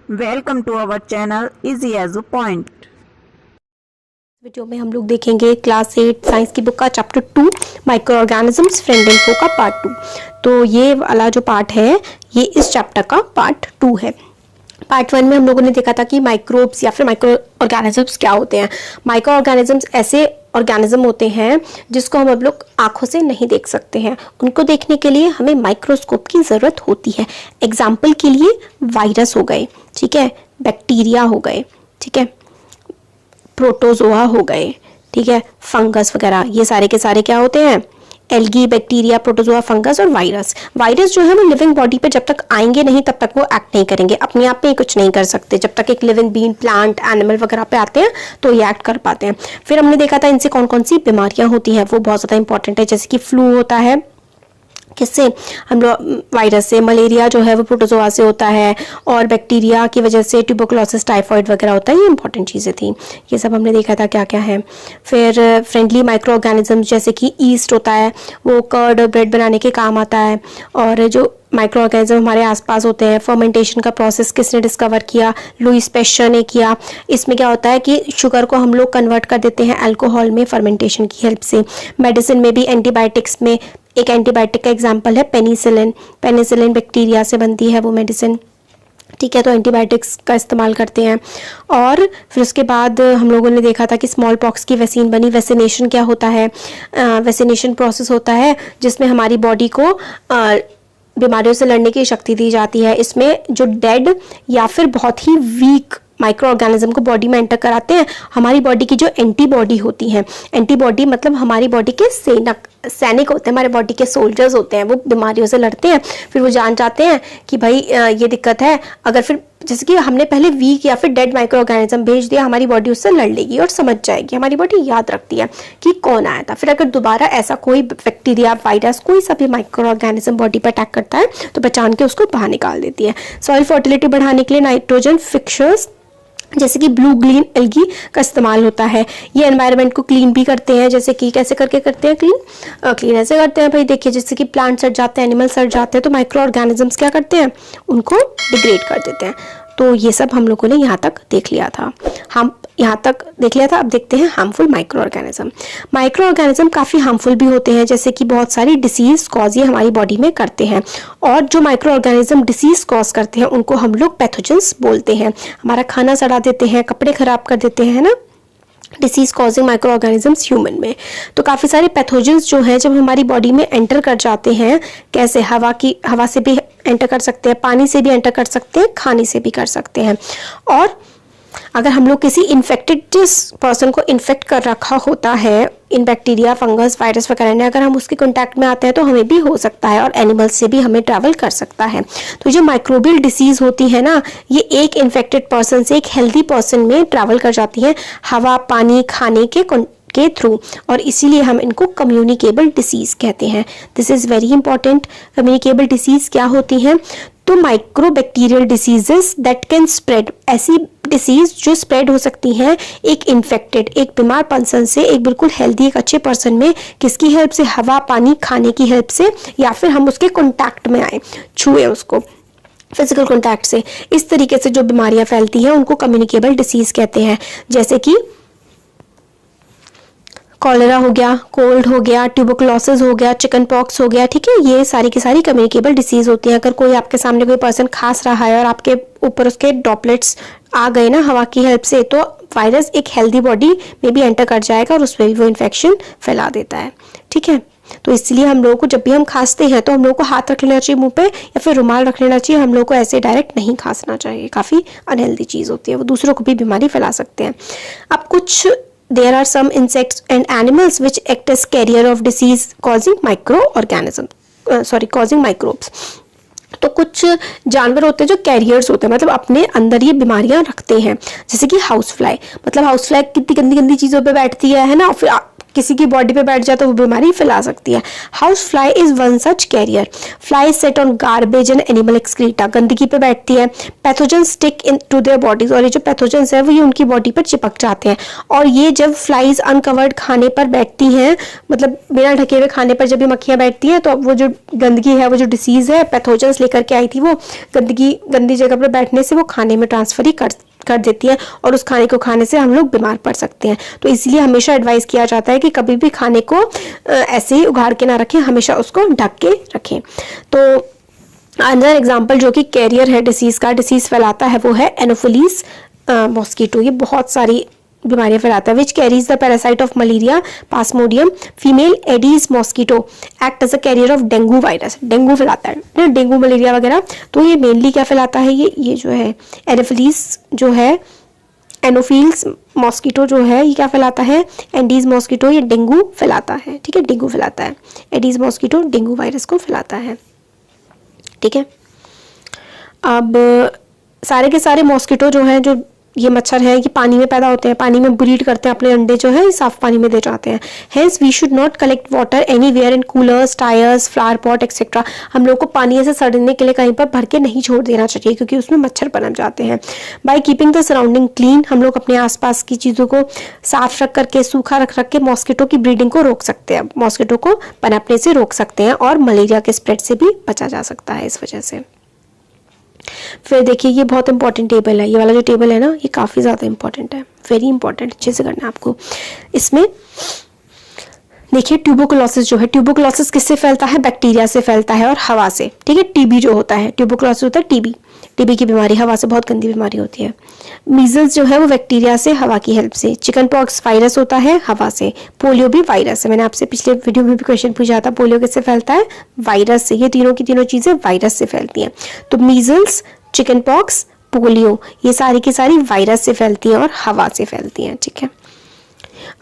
Welcome to our channel easy as a point. Video में हम लोग देखेंगे क्लास 8 साइंस की बुक का chapter 2 micro organisms friend and foe का पार्ट 2। तो ये वाला जो पार्ट है ये इस चैप्टर का पार्ट 2 है। पार्ट 1 में हम लोगों ने देखा था कि माइक्रोब्स या फिर माइक्रो ऑर्गेनिजम्स क्या होते हैं। माइक्रो ऑर्गेनिजम्स ऐसे ऑर्गेनिज्म होते हैं जिसको हम लोग आंखों से नहीं देख सकते हैं। उनको देखने के लिए हमें माइक्रोस्कोप की ज़रूरत होती है। एग्जाम्पल के लिए वायरस हो गए, ठीक है, बैक्टीरिया हो गए, ठीक है, प्रोटोजोआ हो गए, ठीक है, फंगस वगैरह, ये सारे के सारे क्या होते हैं, एल्गी, बैक्टीरिया, प्रोटोजोआ, फंगस और वायरस। वायरस जो है वो लिविंग बॉडी पे जब तक आएंगे नहीं तब तक वो एक्ट नहीं करेंगे, अपने आप में कुछ नहीं कर सकते। जब तक एक लिविंग बीइंग, प्लांट, एनिमल वगैरह पे आते हैं तो ये एक्ट कर पाते हैं। फिर हमने देखा था इनसे कौन कौन सी बीमारियां होती हैं, वो बहुत ज़्यादा इंपॉर्टेंट है। जैसे कि फ्लू होता है, किससे, हम लोग वायरस से। मलेरिया जो है वो प्रोटोजोआ से होता है, और बैक्टीरिया की वजह से ट्यूबरकुलोसिस, टाइफाइड वगैरह होता है। ये इंपॉर्टेंट चीज़ें थी, ये सब हमने देखा था क्या क्या है। फिर फ्रेंडली माइक्रो ऑर्गेनिज्म जैसे कि ईस्ट होता है, वो कर्ड और ब्रेड बनाने के काम आता है। और जो माइक्रो ऑर्गेनिज्म हमारे आसपास होते हैं, फर्मेंटेशन का प्रोसेस किसने डिस्कवर किया, लुईस पैस्चर ने किया। इसमें क्या होता है कि शुगर को हम लोग कन्वर्ट कर देते हैं अल्कोहल में फर्मेंटेशन की हेल्प से। मेडिसिन में भी, एंटीबायोटिक्स में एक एंटीबायोटिक का एग्जांपल है पेनिसिलिन। पेनिसिलिन बैक्टीरिया से बनती है वो मेडिसिन, ठीक है, तो एंटीबायोटिक्स का इस्तेमाल करते हैं। और फिर उसके बाद हम लोगों ने देखा था कि स्मॉल पॉक्स की वैक्सीन बनी। वैक्सीनेशन क्या होता है, वैक्सीनेशन प्रोसेस होता है जिसमें हमारी बॉडी को बीमारियों से लड़ने की शक्ति दी जाती है। इसमें जो डेड या फिर बहुत ही वीक माइक्रो ऑर्गेनिज्म को बॉडी में एंटर कराते हैं, हमारी बॉडी की जो एंटीबॉडी होती हैं, एंटीबॉडी मतलब हमारी बॉडी के सैनिक होते हैं, हमारे बॉडी के सोल्जर्स होते हैं, वो बीमारियों से लड़ते हैं। फिर वो जान जाते हैं कि भाई ये दिक्कत है, अगर फिर जैसे कि हमने पहले वीक या फिर डेड माइक्रो ऑर्गेनिज्म भेज दिया, हमारी बॉडी उससे लड़ लेगी और समझ जाएगी, हमारी बॉडी याद रखती है कि कौन आया था। फिर अगर दोबारा ऐसा कोई बैक्टीरिया, वायरस, कोई सा भी माइक्रो ऑर्गेनिज्म बॉडी पर अटैक करता है तो पहचान के उसको बाहर निकाल देती है। सॉइल फर्टिलिटी बढ़ाने के लिए नाइट्रोजन फिक्सर्स जैसे कि ब्लू ग्रीन एल्गी का इस्तेमाल होता है। ये एनवायरनमेंट को क्लीन भी करते हैं, जैसे कि कैसे करके करते हैं क्लीन ऐसे करते हैं भाई, देखिए जैसे कि प्लांट सड़ जाते हैं, एनिमल सड़ जाते हैं, तो माइक्रो ऑर्गेनिजम्स क्या करते हैं, उनको डिग्रेड कर देते हैं। तो ये सब हम लोगों ने यहाँ तक देख लिया था, अब देखते हैं harmful micro organism. Micro organism काफ़ी हार्मफुल भी होते हैं, जैसे कि बहुत सारी डिसीज कॉज ये हमारी बॉडी में करते हैं। और जो माइक्रो ऑर्गेनिज्म डिसीज कॉज करते हैं उनको हम लोग पैथोजेंस बोलते हैं। हमारा खाना सड़ा देते हैं, कपड़े खराब कर देते हैं, है ना, disease causing micro organisms human में। तो काफ़ी सारे पैथोजेंस जो हैं जब हमारी बॉडी में एंटर कर जाते हैं, कैसे, हवा से भी एंटर कर सकते हैं, पानी से भी एंटर कर सकते हैं, खाने से भी कर सकते हैं। और अगर हम लोग किसी इन्फेक्टेड, जिस पर्सन को इन्फेक्ट कर रखा होता है इन बैक्टीरिया, फंगस, वायरस वगैरह ने, अगर हम उसके कांटेक्ट में आते हैं तो हमें भी हो सकता है, और एनिमल्स से भी हमें ट्रैवल कर सकता है। तो जो माइक्रोबियल डिसीज होती है ना, ये एक इन्फेक्टेड पर्सन से एक हेल्दी पर्सन में ट्रैवल कर जाती है हवा, पानी, खाने के थ्रू, और इसीलिए हम इनको कम्युनिकेबल डिसीज कहते हैं। This is very important. Communicable disease क्या होती हैं, तो micro bacterial diseases that can spread, ऐसी डिसीज जो स्प्रेड हो सकती हैं एक इन्फेक्टेड, एक बीमार पर्सन से एक बिल्कुल हेल्दी, एक अच्छे पर्सन में, किसकी हेल्प से, हवा, पानी, खाने की हेल्प से, या फिर हम उसके कॉन्टैक्ट में आए, छुए उसको फिजिकल कॉन्टैक्ट से। इस तरीके से जो बीमारियां फैलती हैं उनको कम्युनिकेबल डिसीज कहते हैं। जैसे कि कॉलेरा हो गया, कोल्ड हो गया, ट्यूबरकुलोसिस हो गया, चिकन पॉक्स हो गया, ठीक है, ये सारी की सारी कम्युनिकेबल डिसीज होती हैं। अगर कोई आपके सामने कोई पर्सन खांस रहा है और आपके ऊपर उसके ड्रॉपलेट्स आ गए ना हवा की हेल्प से, तो वायरस एक हेल्दी बॉडी में भी एंटर कर जाएगा और उसमें भी वो इन्फेक्शन फैला देता है, ठीक है। तो इसलिए हम लोगों को जब भी हम खांसते हैं तो हम लोगों को हाथ रख लेना चाहिए मुंह पे, या फिर रुमाल रख लेना चाहिए। हम लोग को ऐसे डायरेक्ट नहीं खांसना चाहिए, काफ़ी अनहेल्दी चीज़ होती है, वो दूसरों को भी बीमारी फैला सकते हैं। अब कुछ there are some insects and animals which act as carrier of disease causing causing microbes। तो कुछ जानवर होते हैं जो कैरियर्स होते हैं, मतलब अपने अंदर ये बीमारियां रखते हैं। जैसे कि हाउस फ्लाई, मतलब हाउस फ्लाई कितनी गंदी गंदी चीज़ों पे बैठती है ना, फिर किसी की बॉडी पे बैठ जाए तो वो बीमारी फैला सकती है। House fly is one such carrier. Fly sat on garbage and animal excreta, गंदगी पे बैठती है। Pathogen stick in to their bodies, और ये जो पैथोजन्स है वो ये उनकी बॉडी पर चिपक जाते हैं। और ये जब फ्लाइज अनकवर्ड खाने पर बैठती हैं, मतलब बिना ढके हुए खाने पर जब ये मक्खियां बैठती हैं, तो अब वो जो गंदगी है, वो जो डिसीज है, पैथोजन्स लेकर के आई थी, वो गंदी जगह पर बैठने से वो खाने में ट्रांसफर ही कर देती है, और उस खाने को खाने से हम लोग बीमार पड़ सकते हैं। तो इसलिए हमेशा एडवाइस किया जाता है कि कभी भी खाने को ऐसे ही उगाड़ के ना रखें, हमेशा उसको ढक के रखें। तो अनदर एग्जाम्पल जो कि कैरियर है डिसीज का, डिसीज फैलाता है, वो है एनोफिलीज मॉस्किटो। ये बहुत सारी बीमारियां फैलाता है। Which carries the parasite of malaria Plasmodium. Female Aedes mosquito act as a carrier of dengue virus. Dengue फैलाता है, डेंगू मलेरिया वगैरह। तो ये मेनली क्या फैलाता है, ये जो है एनोफिलीज जो है, एनोफिल्स मॉस्किटो जो है, ये क्या फैलाता है, एडीज मॉस्किटो, ये डेंगू फैलाता है। ठीक है, डेंगू फैलाता है। एडीज मॉस्किटो डेंगू वायरस को फैलाता है। ठीक है, अब सारे के सारे मॉस्किटो जो हैं, जो ये मच्छर है, ये पानी में पैदा होते हैं, पानी में ब्रीड करते हैं, अपने अंडे जो है साफ पानी में दे जाते हैं। Hence we should not collect water anywhere in coolers, tyres, flower pot etcetera. हम लोग को पानी ऐसे सड़ने के लिए कहीं पर भर के नहीं छोड़ देना चाहिए, क्योंकि उसमें मच्छर पनप जाते हैं। By keeping the surrounding clean, हम लोग अपने आसपास की चीज़ों को साफ रख करके, सूखा रख के मॉस्किटो की ब्रीडिंग को रोक सकते हैं, मॉस्किटो को पनपने से रोक सकते हैं, और मलेरिया के स्प्रेड से भी बचा जा सकता है इस वजह से। फिर देखिए, ये बहुत इंपॉर्टेंट टेबल है, ये वाला जो टेबल है ना, ये काफ़ी ज़्यादा इंपॉर्टेंट है, वेरी इंपॉर्टेंट, अच्छे से करना है आपको। इसमें देखिए ट्यूबरकुलोसिस जो है, ट्यूबरकुलोसिस किससे फैलता है, बैक्टीरिया से फैलता है और हवा से। ठीक है, टीबी जो होता है, ट्यूबरकुलोसिस होता है टीबी, टीबी की बीमारी हवा से बहुत गंदी बीमारी होती है। मीजल्स जो है वो बैक्टीरिया से, हवा की हेल्प से। चिकन पॉक्स वायरस होता है हवा से। पोलियो भी वायरस है, मैंने आपसे पिछले वीडियो में भी क्वेश्चन पूछा था, पोलियो किससे फैलता है, वायरस से। ये तीनों की तीनों चीज़ें वायरस से फैलती हैं। तो मीजल्स, चिकन पॉक्स, पोलियो, ये सारी की सारी वायरस से फैलती हैं और हवा से फैलती हैं। ठीक है,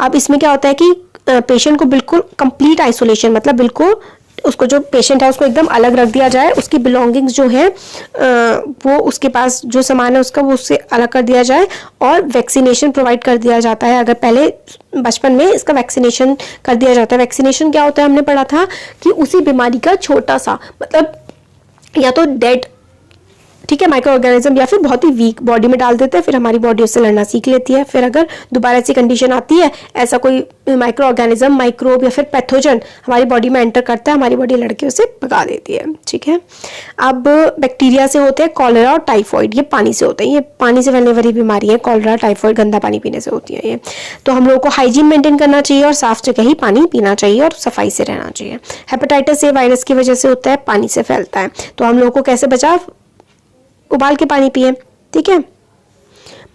अब इसमें क्या होता है कि पेशेंट को बिल्कुल कंप्लीट आइसोलेशन, मतलब बिल्कुल उसको, जो पेशेंट है उसको एकदम अलग रख दिया जाए, उसकी बिलोंगिंग्स जो है वो उसके पास जो सामान है उसका वो उससे अलग कर दिया जाए, और वैक्सीनेशन प्रोवाइड कर दिया जाता है। अगर पहले बचपन में इसका वैक्सीनेशन कर दिया जाता है। वैक्सीनेशन क्या होता है, हमने पढ़ा था कि उसी बीमारी का छोटा सा, मतलब या तो डेड, ठीक है, माइक्रो ऑर्गेनिज्म, या फिर बहुत ही वीक बॉडी में डाल देते हैं, फिर हमारी बॉडी उससे लड़ना सीख लेती है। फिर अगर दोबारा ऐसी कंडीशन आती है, ऐसा कोई माइक्रो ऑर्गेनिज्म, माइक्रोब या फिर पैथोजन हमारी बॉडी में एंटर करता है, हमारी बॉडी लड़के उसे भगा देती है। ठीक है, अब बैक्टीरिया से होते हैं कॉलेरा और टाइफॉइड, ये पानी से होते हैं, ये पानी से फैलने वाली बीमारी है। कॉलेरा, टाइफॉइड गंदा पानी पीने से होती है ये। तो हम लोगों को हाइजीन मेंटेन करना चाहिए और साफ जगह ही पानी पीना चाहिए और सफाई से रहना चाहिए। हेपेटाइटिस ए वायरस की वजह से होता है, पानी से फैलता है। तो हम लोगों को कैसे बचाव, उबाल के पानी पिए। ठीक है,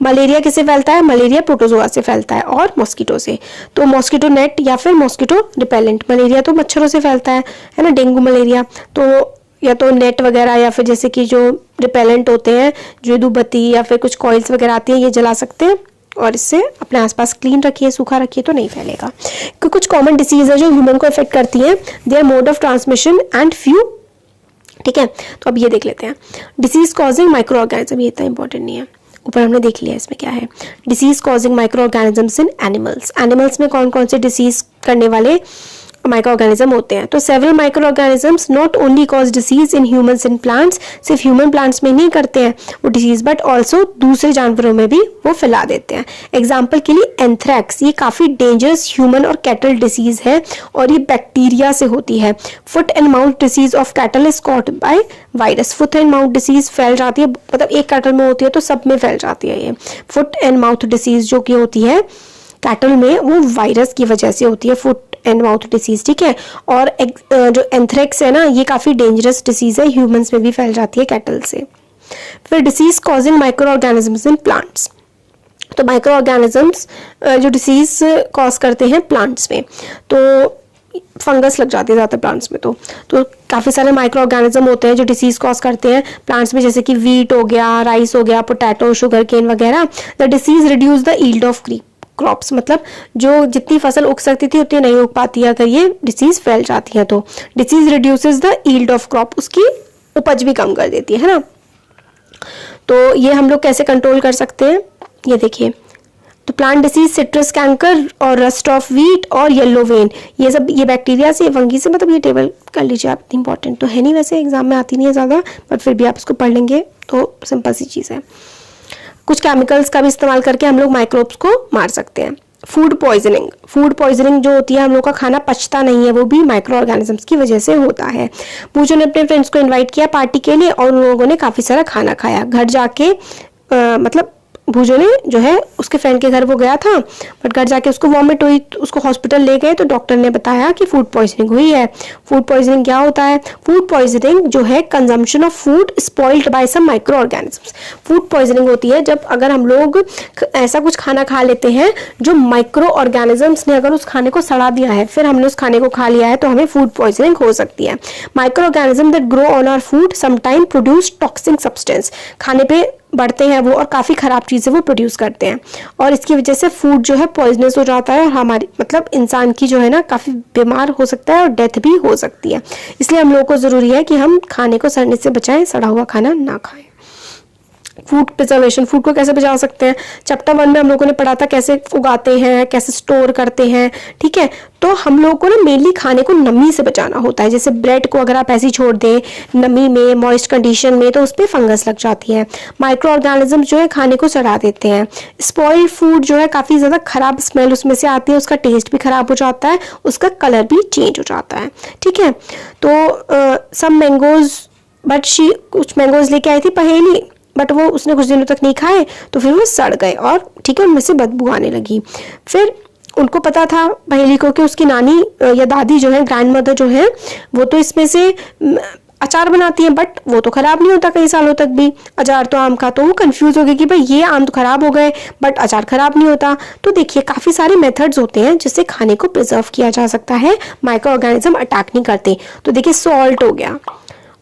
मलेरिया किससे फैलता है, मलेरिया प्रोटोजोआ से फैलता है और मॉस्किटो से। तो मॉस्किटो नेट या फिर मॉस्किटो रिपेलेंट। मलेरिया तो मच्छरों से फैलता है ना, डेंगू मलेरिया, तो या तो नेट वगैरह या फिर जैसे कि जो रिपेलेंट होते हैं, जो धूपबत्ती या फिर कुछ कॉइल्स वगैरह आती हैं, ये जला सकते हैं, और इससे अपने आसपास क्लीन रखिए, सूखा रखिए, तो नहीं फैलेगा। क्योंकि कुछ कॉमन डिसीज है जो ह्यूमन को इफेक्ट करती हैं, their mode of transmission and few. ठीक है, तो अब ये देख लेते हैं, डिसीज कॉजिंग माइक्रो ऑर्गेनिज्म, ये इतना इंपॉर्टेंट नहीं है, ऊपर हमने देख लिया, इसमें क्या है, disease causing micro organisms in animals. Animals में कौन कौन से डिसीज करने वाले माइक्रो ऑर्गेनिज्म होते हैं। तो several micro organisms not only cause disease in humans and plants, सिर्फ ह्यूमन प्लांट्स में नहीं करते हैं वो डिसीज, बट ऑल्सो दूसरे जानवरों में भी वो फैला देते हैं। एग्जाम्पल के लिए एंथ्रैक्स, ये काफ़ी डेंजरस ह्यूमन और कैटल डिसीज है, और ये बैक्टीरिया से होती है। Foot and mouth disease of cattle is caught by virus. Foot and mouth disease फैल जाती है, मतलब एक कैटल में होती है तो सब में फैल जाती है ये। फुट एंड माउथ डिसीज जो कि होती है कैटल में, वो वायरस की वजह से होती है, फुट एंड माउथ डिसीज। ठीक है, और जो एंथ्रेक्स है ना, ये काफ़ी डेंजरस डिसीज है, ह्यूमंस में भी फैल जाती है कैटल से। फिर disease causing micro organisms in plants. तो माइक्रो ऑर्गेनिजम्स जो डिसीज कॉज करते हैं प्लांट्स में, तो फंगस लग जाती है ज़्यादातर प्लांट्स में। तो काफ़ी सारे माइक्रो ऑर्गेनिज्म होते हैं जो डिसीज कॉज करते हैं प्लांट्स में, जैसे कि वीट हो गया, राइस हो गया, पोटैटो, शुगर केन वगैरह। The disease reduce the yield of crops, मतलब जो जितनी फसल उग सकती थी उतनी नहीं उग पाती है अगर ये डिसीज फैल जाती है। तो disease reduces the yield of crop, उसकी उपज भी कम कर देती है ना। तो ये हम लोग कैसे कंट्रोल कर सकते हैं, ये देखिए। तो प्लांट डिसीज, सिट्रस कैंकर और रस्ट ऑफ व्हीट और येलो वेन, ये सब ये बैक्टीरिया से, फंगी से, मतलब ये टेबल कर लीजिए आप, इंपॉर्टेंट तो है नहीं, वैसे एग्जाम में आती नहीं है ज़्यादा, बट फिर भी आप इसको पढ़ लेंगे तो सिंपल सी चीज़ है। कुछ केमिकल्स का भी इस्तेमाल करके हम लोग माइक्रोब्स को मार सकते हैं। फूड पॉइजनिंग, फूड पॉइजनिंग जो होती है, हम लोग का खाना पचता नहीं है, वो भी माइक्रो ऑर्गेनिजम्स की वजह से होता है। पूजो ने अपने फ्रेंड्स को इनवाइट किया पार्टी के लिए और उन लोगों ने काफ़ी सारा खाना खाया। घर जाके मतलब भूजो ने जो है उसके फ्रेंड के घर वो गया था, बट घर जाके उसको वॉमिट हुई, तो उसको हॉस्पिटल ले गए तो डॉक्टर ने बताया कि फूड पॉइजनिंग हुई है। फूड पॉइजनिंग क्या होता है? फूड पॉइजनिंग जो है consumption of food spoiled by some micro organisms. Food poisoning होती है जब अगर हम लोग ऐसा कुछ खाना खा लेते हैं जो माइक्रो ऑर्गेनिजम्स ने अगर उस खाने को सड़ा दिया है, फिर हमने उस खाने को खा लिया है, तो हमें फूड पॉइजनिंग हो सकती है। Micro organism that grow on our food sometime produce toxic substance, खाने पे बढ़ते हैं वो और काफ़ी ख़राब चीज़ें वो प्रोड्यूस करते हैं, और इसकी वजह से फूड जो है पॉइजनस हो जाता है और हमारी मतलब इंसान की जो है ना काफ़ी बीमार हो सकता है और डेथ भी हो सकती है। इसलिए हम लोगों को ज़रूरी है कि हम खाने को सड़ने से बचाएं, सड़ा हुआ खाना ना खाएं। फूड प्रिजर्वेशन, फूड को कैसे बचा सकते हैं? चैप्टर 1 में हम लोगों ने पढ़ा था कैसे उगाते हैं, कैसे स्टोर करते हैं, ठीक है। तो हम लोगों को ना मेनली खाने को नमी से बचाना होता है। जैसे ब्रेड को अगर आप ऐसे ही छोड़ दें नमी में, मॉइस्ट कंडीशन में, तो उस पर फंगस लग जाती है। माइक्रो ऑर्गेनिज्म जो है खाने को सड़ा देते हैं। स्पॉइल्ड फूड जो है काफ़ी ज़्यादा खराब स्मेल उसमें से आती है, उसका टेस्ट भी खराब हो जाता है, उसका कलर भी चेंज हो जाता है, ठीक है। तो सम मैंगोज, बट कुछ मैंगोज लेके आई थी पहेली, बट वो उसने कुछ दिनों तक नहीं खाए तो फिर वो सड़ गए और ठीक है उनमें से बदबू आने लगी। फिर उनको पता था पहेली को कि उसकी नानी या दादी जो है, ग्रैंड मदर जो है, वो तो इसमें से अचार बनाती है, बट वो तो ख़राब नहीं होता कई सालों तक भी, अचार तो आम का। तो वो कंफ्यूज हो गई कि भाई ये आम तो ख़राब हो गए बट अचार ख़राब नहीं होता। तो देखिए काफ़ी सारे मेथड्स होते हैं जिससे खाने को प्रिजर्व किया जा सकता है, माइक्रो ऑर्गेनिज्म अटैक नहीं करते। तो देखिए सॉल्ट हो गया,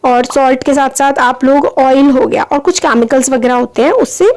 और सॉल्ट के साथ साथ आप लोग ऑयल हो गया, और कुछ केमिकल्स वगैरह होते हैं, उससे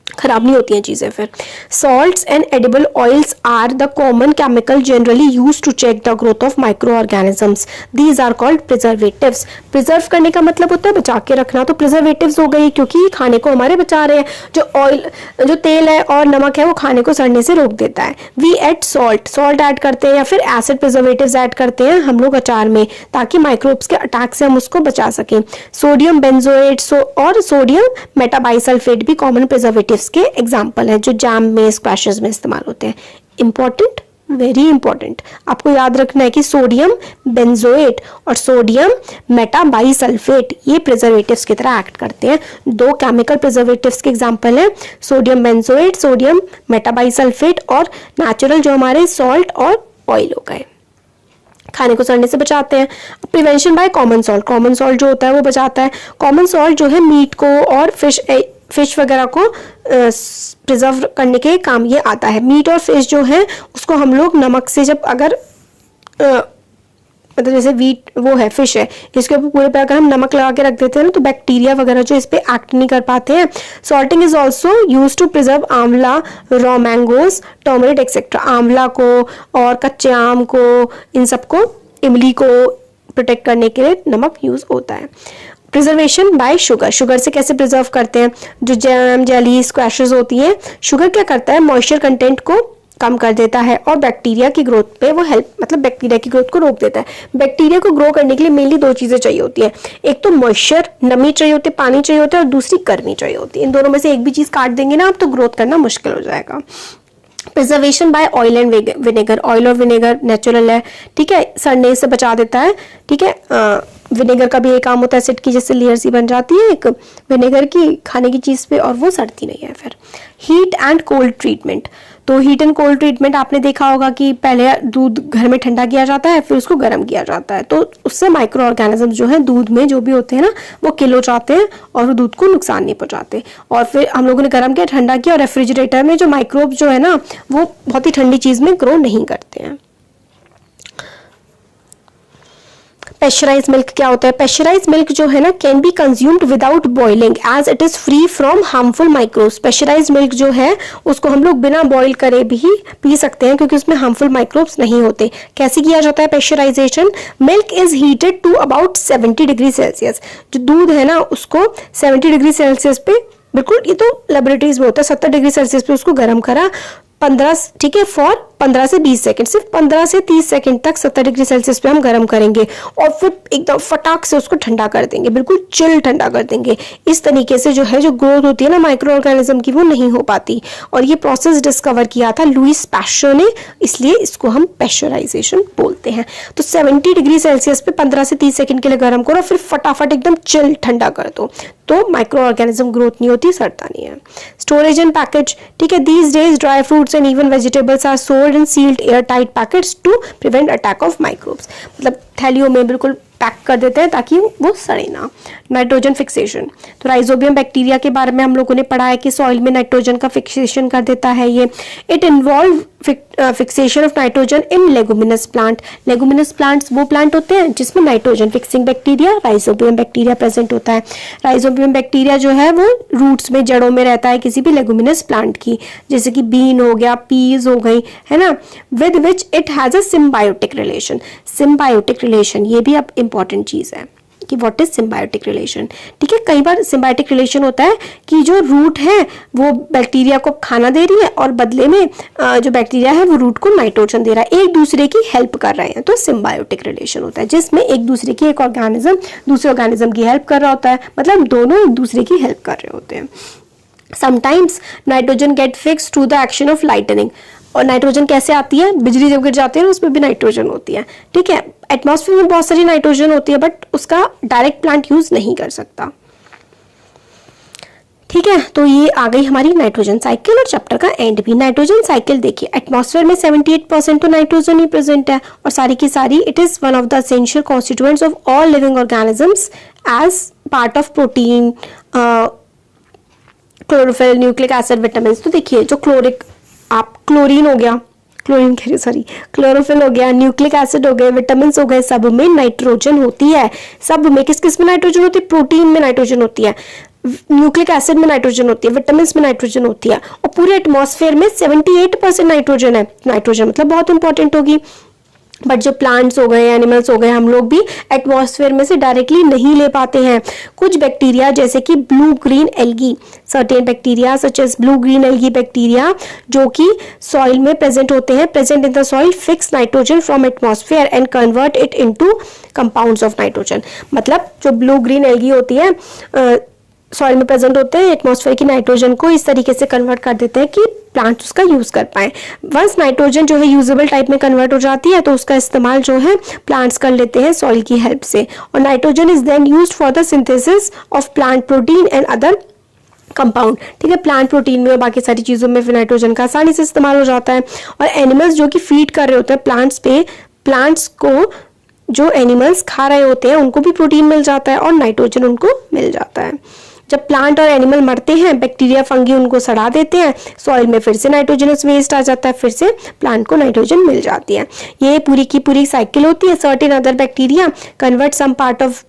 खराब नहीं होती हैं चीज़ें। फिर salts and edible oils are the common chemical generally use to check the growth of micro organisms, these are called preservatives. Preserve करने का मतलब होता है बचा के रखना, तो प्रिजर्वेटिव्स हो गई क्योंकि खाने को हमारे बचा रहे हैं। जो ऑयल, जो तेल है और नमक है, वो खाने को सड़ने से रोक देता है। We add salt, salt add करते हैं या फिर एसिड प्रिजर्वेटिव्स ऐड करते हैं हम लोग अचार में, ताकि माइक्रोब्स के अटैक से हम उसको बचा सकें। सोडियम बेंजोएट और सोडियम मेटाबाइसल्फेट भी कॉमन प्रिजर्वेटिव्स के एग्जाम्पल है जो जैम में, स्क्वैशेस में इस्तेमाल होते हैं। इंपॉर्टेंट, वेरी इंपॉर्टेंट, आपको याद रखना है कि सोडियम बेंजोएट और सोडियम मेटाबाइसल्फेट ये प्रिजर्वेटिव्स की तरह एक्ट करते हैं। दो केमिकल प्रिजर्वेटिव्स के एग्जांपल हैं सोडियम बेंजोएट, सोडियम मेटाबाइसल्फेट, और नेचुरल जो हमारे सॉल्ट और ऑयल हो गए, खाने को सड़ने से बचाते हैं। Prevention by common salt, common salt जो होता है वो बचाता है। कॉमन सॉल्ट जो है मीट को और फिश वगैरह को प्रिजर्व करने के काम ये आता है। मीट और फिश जो है उसको हम लोग नमक से जब अगर मतलब जैसे वीट वो है, फिश है, इसके ऊपर पूरे पे अगर हम नमक लगा के रख देते हैं ना, तो बैक्टीरिया वगैरह जो इस पे एक्ट नहीं कर पाते हैं। Salting is also use to preserve amla, raw mangoes, turmeric etcetera. आंवला को और कच्चे आम को, इन सबको, इमली को प्रोटेक्ट करने के लिए नमक यूज होता है। प्रिजर्वेशन बाय शुगर, शुगर से कैसे प्रिजर्व करते हैं? जो जैम, जेली, स्क्वैशेस होती हैं, शुगर क्या करता है? मॉइस्चर कंटेंट को कम कर देता है और बैक्टीरिया की ग्रोथ पे वो हेल्प, मतलब बैक्टीरिया की ग्रोथ को रोक देता है। बैक्टीरिया को ग्रो करने के लिए मेनली दो चीज़ें चाहिए होती है, एक तो मॉइस्चर, नमी चाहिए होती है, पानी चाहिए होता है, और दूसरी गर्मी चाहिए होती है। इन दोनों में से एक भी चीज़ काट देंगे ना आप, तो ग्रोथ करना मुश्किल हो जाएगा। Preservation by oil and vinegar, oil और विनेगर नेचुरल है, ठीक है, सड़ने से बचा देता है, ठीक है। विनेगर का भी एक काम होता है, एसिड की जैसे लेयर सी बन जाती है एक विनेगर की खाने की चीज़ पे, और वो सड़ती नहीं है। फिर हीट एंड कोल्ड ट्रीटमेंट, तो हीट एंड कोल्ड ट्रीटमेंट आपने देखा होगा कि पहले दूध घर में ठंडा किया जाता है, फिर उसको गर्म किया जाता है, तो उससे माइक्रो ऑर्गेनिज्म जो है दूध में जो भी होते हैं ना, वो किल हो जाते हैं और वो दूध को नुकसान नहीं पहुंचाते। और फिर हम लोगों ने गर्म किया, ठंडा किया, और रेफ्रिजरेटर में जो माइक्रोब जो है ना, वो बहुत ही ठंडी चीज़ में ग्रो नहीं करते हैं। पेस्चराइज मिल्क क्या होता है? पेस्चराइज मिल्क जो है ना can be consumed without boiling as it is free from harmful microbes. Pasteurise milk जो है उसको हम लोग बिना बॉईल करे भी पी सकते हैं क्योंकि उसमें हार्मफुल माइक्रोब्स नहीं होते। कैसे किया जाता है pasteurisation? Milk is heated to about 70 degree Celsius. जो दूध है ना उसको 70 डिग्री सेल्सियस पे, बिल्कुल ये तो लेबोरेटरीज में होता है, 70 डिग्री सेल्सियस पे उसको गर्म करा, 15, ठीक है, फॉर 15 से 20 सेकंड, सिर्फ 15 से 30 सेकंड तक 70 डिग्री सेल्सियस पे हम गर्म करेंगे और फिर एकदम फटाक से उसको ठंडा कर देंगे, बिल्कुल चिल ठंडा कर देंगे। इस तरीके से जो है जो ग्रोथ होती है ना माइक्रो ऑर्गेनिज्म की, वो नहीं हो पाती। और ये प्रोसेस डिस्कवर किया था लुईस पैस्चर ने, इसलिए इसको हम पैस्चराइजेशन बोलते हैं। तो 70 डिग्री सेल्सियस पे 15 से 30 सेकंड के लिए गर्म करो, फिर फटाफट एकदम चिल ठंडा कर दो, तो माइक्रो ऑर्गेनिज्म ग्रोथ नहीं होती, सड़ता नहीं है। स्टोरेज एंड पैकेज, ठीक है, these days dry fruits and even vegetables are sold in sealed air tight packets to prevent attack of microbes. मतलब थैलियों में बिल्कुल पैक कर देते हैं ताकि वो सड़े ना। नाइट्रोजन फिक्सेशन, तो राइजोबियम बैक्टीरिया के बारे में हम लोगों ने पढ़ा है कि सॉइल में नाइट्रोजन का फिक्सेशन कर देता है ये। It involve fixation of nitrogen in leguminous plant. Leguminous plants वो प्लांट होते हैं जिसमें nitrogen fixing bacteria rhizobium bacteria present होता है। राइजोबियम बैक्टीरिया जो है वो रूट्स में, जड़ों में रहता है किसी भी लेगुमिनस प्लांट की, जैसे कि बीन हो गया, पीज हो गई, है ना, with which it has a symbiotic relation. Symbiotic relation ये भी अब इंपॉर्टेंट चीज है कि व्हाट इज सिम्बायोटिक रिलेशन। ठीक है, कई बार सिम्बायोटिक रिलेशन होता है कि जो रूट है वो बैक्टीरिया को खाना दे रही है और बदले में जो बैक्टीरिया है वो रूट को नाइट्रोजन दे रहा है, एक दूसरे की हेल्प कर रहे हैं, तो सिम्बायोटिक रिलेशन होता है जिसमें एक दूसरे की, एक ऑर्गेनिज्म दूसरे ऑर्गेनिज्म की हेल्प कर रहा होता है, मतलब दोनों एक दूसरे की हेल्प कर रहे होते हैं। Sometimes nitrogen get fix through the action of lightning. और नाइट्रोजन कैसे आती है, बिजली जब गिर जाती है ना उसमें भी नाइट्रोजन होती है। ठीक है, एटमॉस्फेयर में बहुत सारी नाइट्रोजन होती है बट उसका डायरेक्ट प्लांट यूज नहीं कर सकता। ठीक है, तो ये आ गई हमारी नाइट्रोजन साइकिल और चैप्टर का एंड भी। नाइट्रोजन साइकिल देखिए, एटमॉस्फेयर में 78% तो नाइट्रोजन ही प्रेजेंट है और सारी की सारी it is one of the essential constituents of all living organisms as part of protein, chlorophyll, nucleic acid, vitamin. तो देखिए जो क्लोरीन हो गया, क्लोरोफिल हो गया, न्यूक्लिक एसिड हो गए, विटामिन हो गए, सब में नाइट्रोजन होती है। सब में किस किस में नाइट्रोजन होती है, प्रोटीन में नाइट्रोजन होती है, न्यूक्लिक एसिड में नाइट्रोजन होती है, विटामिन में नाइट्रोजन होती है और पूरे एटमॉस्फेयर में 78% नाइट्रोजन है। नाइट्रोजन मतलब बहुत इंपॉर्टेंट होगी। बट जो प्लांट्स हो गए, एनिमल्स हो गए, हम लोग भी एटमॉस्फेयर में से डायरेक्टली नहीं ले पाते हैं। कुछ बैक्टीरिया जैसे कि blue green algae, certain bacteria such as blue green algae bacteria जो कि सॉइल में प्रेजेंट होते हैं, present in the soil, fix nitrogen from atmosphere and convert it into compounds of nitrogen. मतलब जो ब्लू ग्रीन एल्गी होती है soil में प्रेजेंट होते हैं, एटमॉस्फेयर की नाइट्रोजन को इस तरीके से कन्वर्ट कर देते हैं कि प्लांट्स उसका यूज कर पाए। वंस नाइट्रोजन जो है यूजेबल टाइप में कन्वर्ट हो जाती है तो उसका इस्तेमाल जो है प्लांट्स कर लेते हैं सॉइल की हेल्प से। और nitrogen is then used for the synthesis of plant protein and other compound. ठीक है, प्लांट प्रोटीन में और बाकी सारी चीजों में फिर नाइट्रोजन का आसानी से इस्तेमाल हो जाता है। और एनिमल्स जो कि फीड कर रहे होते हैं प्लांट्स पे, प्लांट्स को जो एनिमल्स खा रहे होते हैं उनको भी प्रोटीन मिल जाता है और नाइट्रोजन उनको मिल जाता है। जब प्लांट और एनिमल मरते हैं, बैक्टीरिया फंगी उनको सड़ा देते हैं, सॉइल में फिर से नाइट्रोजनस वेस्ट आ जाता है, फिर से प्लांट को नाइट्रोजन मिल जाती है। ये पूरी की पूरी साइकिल होती है। Certain other bacteria convert some part of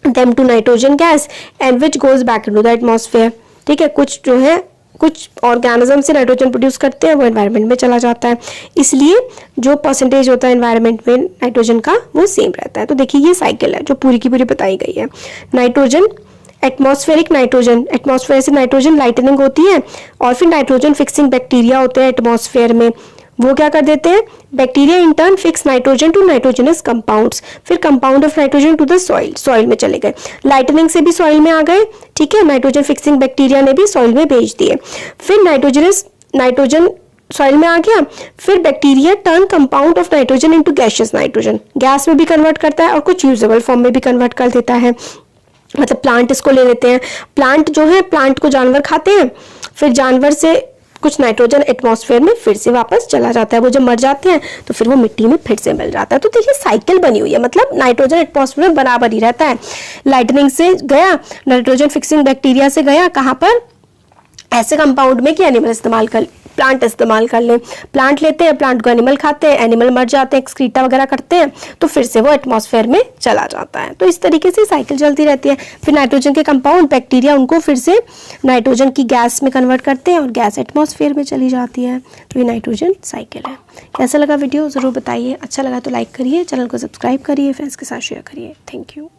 them to nitrogen gas and which goes back into the atmosphere. ठीक है, कुछ जो है कुछ ऑर्गेनिज्म से नाइट्रोजन प्रोड्यूस करते हैं, वो एनवायरनमेंट में चला जाता है, इसलिए जो परसेंटेज होता है एनवायरनमेंट में नाइट्रोजन का वो सेम रहता है। तो देखिए ये साइकिल है जो पूरी की पूरी बताई गई है। नाइट्रोजन, एटमॉस्फेरिक नाइट्रोजन, एटमॉस्फेयर से नाइट्रोजन लाइटनिंग होती है और फिर नाइट्रोजन फिक्सिंग बैक्टीरिया होते हैं एटमॉस्फेयर में, वो क्या कर देते हैं, bacteria in turn fix nitrogen to nitrogenous compounds, फिर compound of nitrogen to the soil, soil में चले गए, लाइटनिंग से भी सॉइल में आ गए। ठीक है, नाइट्रोजन फिक्सिंग बैक्टीरिया ने भी सॉइल में भेज दिए, फिर नाइट्रोजन सॉइल में आ गया, फिर bacteria turn compound of nitrogen into gaseous nitrogen, gas में भी कन्वर्ट करता है और कुछ यूजेबल फॉर्म में भी कन्वर्ट कर देता है। मतलब प्लांट इसको ले लेते हैं, प्लांट जो है, प्लांट को जानवर खाते हैं, फिर जानवर से कुछ नाइट्रोजन एटमॉस्फेयर में फिर से वापस चला जाता है, वो जब मर जाते हैं तो फिर वो मिट्टी में फिर से मिल जाता है। तो देखिए साइकिल बनी हुई है, मतलब नाइट्रोजन एटमॉस्फेयर में बराबर ही रहता है। लाइटनिंग से गया, नाइट्रोजन फिक्सिंग बैक्टीरिया से गया कहाँ पर, ऐसे कंपाउंड में कि एनिमल इस्तेमाल कर, प्लांट इस्तेमाल कर लें, प्लांट लेते हैं, प्लांट को एनिमल खाते हैं, एनिमल मर जाते हैं, एक्सक्रीटा वगैरह करते हैं, तो फिर से वो एटमॉस्फेयर में चला जाता है। तो इस तरीके से साइकिल चलती रहती है। फिर नाइट्रोजन के कंपाउंड बैक्टीरिया उनको फिर से नाइट्रोजन की गैस में कन्वर्ट करते हैं और गैस एटमॉस्फेयर में चली जाती है। तो ये नाइट्रोजन साइकिल है। कैसा लगा वीडियो ज़रूर बताइए, अच्छा लगा तो लाइक करिए, चैनल को सब्सक्राइब करिए, फ्रेंड्स के साथ शेयर करिए। Thank you.